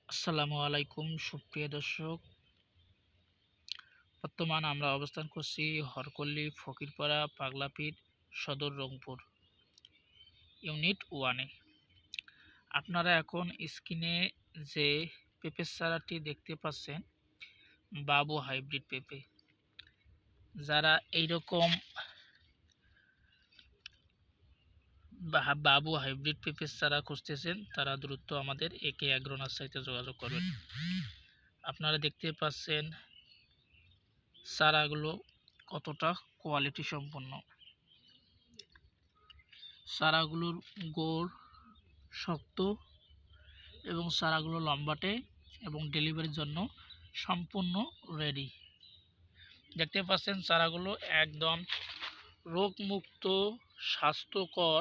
আসসালামু আলাইকুম সুপ্রিয় দর্শক। বর্তমান আমরা অবস্থান করছি হরকল্লি ফকিরপাড়া পাগলাপীর সদর রংপুর ইউনিট 1-এ। আপনারা এখন স্ক্রিনে যে পেঁপের চারাটি দেখতে পাচ্ছেন বাবু হাইব্রিড পেঁপে। যারা এইরকম বাবু হাইব্রিড পেঁপের চারা খুঁজতেছেন তারা দ্রুত আমাদের একে অ্যাগ্রো নার্সারিতে যোগাযোগ করবেন। আপনারা দেখতে পাচ্ছেন চারাগুলো কতটা কোয়ালিটি সম্পন্ন। চারাগুলোর গোড় শক্ত এবং চারাগুলো লম্বাটে এবং ডেলিভারির জন্য সম্পূর্ণ রেডি। দেখতে পাচ্ছেন চারাগুলো একদম রোগমুক্ত, স্বাস্থ্যকর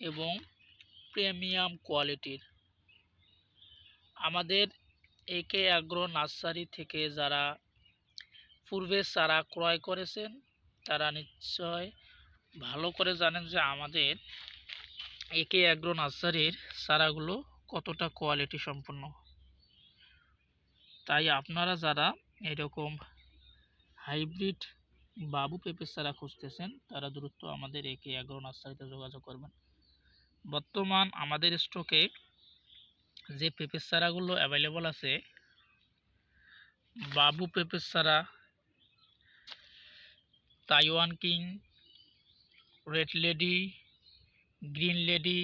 এবং প্রিমিয়াম কোয়ালিটির। আমাদের একে অ্যাগ্রো নার্সারি থেকে যারা পূর্বে চারা ক্রয় করেছেন তারা নিশ্চয় ভালো করে জানেন যে আমাদের একে অ্যাগ্রো নার্সারির চারাগুলো কতটা কোয়ালিটি সম্পন্ন। তাই আপনারা যারা এরকম হাইব্রিড বাবু পেঁপের চারা খুঁজতেছেন তারা দ্রুত আমাদের একে অ্যাগ্রো নার্সারিতে যোগাযোগ করবেন। বর্তমান আমাদের স্টকে যে পেঁপের চারাগুলো অ্যাভেলেবল আছে, বাবু পেঁপের চারা, Taiwan king, red lady, green lady,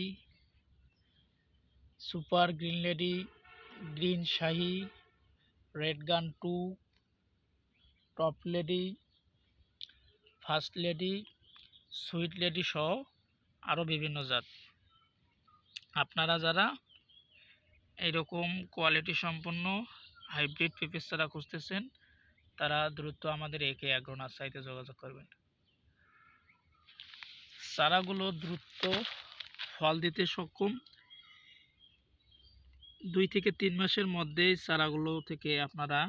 super green lady, green শাহি, red gun 2, top lady, first lady, sweet lady সহ আরও বিভিন্ন জাত। আপনারা যারা এইরকম কোয়ালিটি সম্পন্ন হাইব্রিড পেঁপের চারা খুঁজতেছেন তারা দ্রুত আমাদের একে অ্যাগ্রো নার্সারিতে যোগাযোগ করবেন। চারাগুলো দ্রুত ফল দিতে সক্ষম। 2 থেকে 3 মাসের মধ্যেই চারাগুলো থেকে আপনারা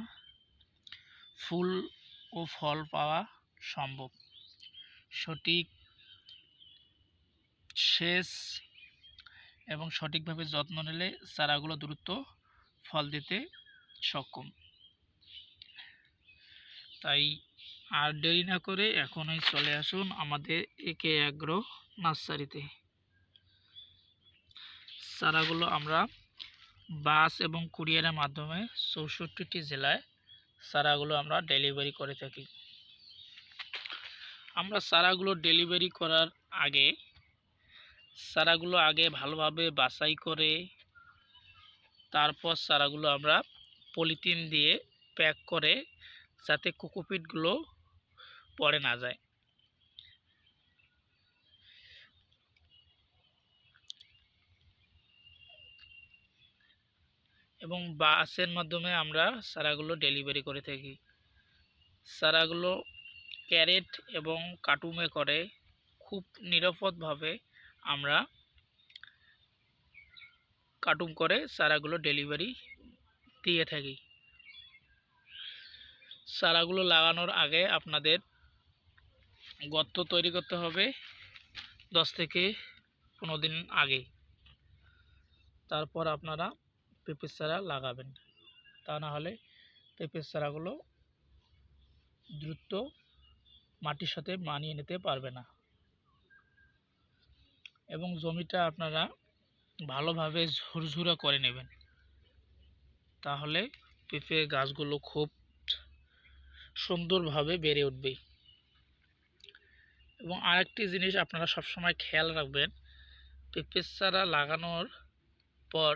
ফুল ও ফল পাওয়া সম্ভব। সঠিক সেচ এবং সঠিকভাবে যত্ন নিলে চারাগুলো দ্রুত ফল দিতে সক্ষম। তাই আর দেরি না করে এখনই চলে আসুন আমাদের একে অ্যাগ্রো নার্সারিতে। চারাগুলো আমরা বাস এবং কুরিয়ারের মাধ্যমে 64টি জেলায় চারাগুলো আমরা ডেলিভারি করে থাকি। আমরা চারাগুলো ডেলিভারি করার আগে চারাগুলো ভালোভাবে বাছাই করে তারপর চারাগুলো আমরা পলিথিন দিয়ে প্যাক করে যাতে কোকোপিটগুলো পড়ে না যায়। এবং বাসের মাধ্যমে আমরা চারাগুলো ডেলিভারি করে থাকি। চারাগুলো ক্যারেট এবং কার্টুনে করে খুব নিরাপদভাবে আমরা কার্টুন করে চারাগুলো ডেলিভারি দিয়ে থাকি। চারাগুলো লাগানোর আগে আপনাদের গর্ত তৈরি করতে হবে 10 থেকে 15 দিন আগে। তারপর আপনারা পেঁপের চারা লাগাবেন, তা না হলে পেঁপের চারাগুলো দ্রুত মাটির সাথে মানিয়ে নিতে পারবে না। এবং জমিটা আপনারা ভালোভাবে ঝুরঝুরা করে নেবেন, তাহলে পেঁপে গাছগুলো খুব সুন্দরভাবে বেড়ে উঠবে। এবং আরেকটি জিনিস আপনারা সবসময় খেয়াল রাখবেন, পেঁপের চারা লাগানোর পর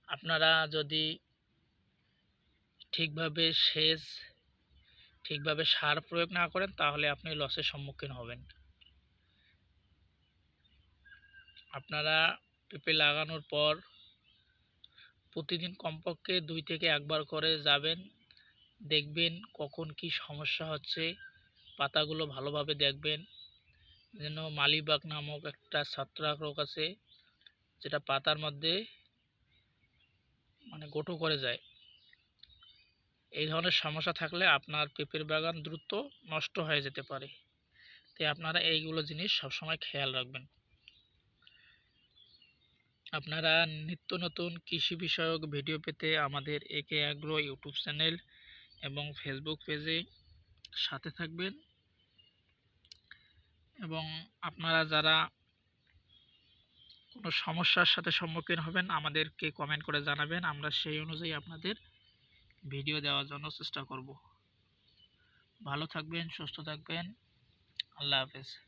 আপনারা যদি ঠিকভাবে সেচ, ঠিকভাবে সার প্রয়োগ না করেন তাহলে আপনি লসের সম্মুখীন হবেন। আপনারা পেঁপে লাগানোর পর প্রতিদিন কমপক্ষে 2 থেকে 1 বার করে যাবেন, দেখবেন কখন কি সমস্যা হচ্ছে। পাতাগুলো ভালোভাবে দেখবেন, যেন মালিবাগ নামক একটা ছত্রাক রোগ আছে যেটা পাতার মধ্যে গোটো করে যায়। এই ধরনের সমস্যা থাকলে আপনার পেঁপের বাগান দ্রুত নষ্ট হয়ে যেতে পারে। তাই আপনারা এইগুলো জিনিস সবসময় খেয়াল রাখবেন। আপনারা নিত্য নতুন কৃষি বিষয়ক ভিডিও পেতে আমাদের একে অ্যাগ্রো ইউটিউব চ্যানেল এবং ফেসবুক পেজে সাথে থাকবেন। এবং আপনারা যারা কোনো সমস্যার সাথে সম্মুখীন হবেন আমাদেরকে কমেন্ট করে জানাবেন, আমরা সেই অনুযায়ী আপনাদের ভিডিও দেওয়ার জন্য চেষ্টা করব। ভালো থাকবেন, সুস্থ থাকবেন। আল্লাহ হাফেজ।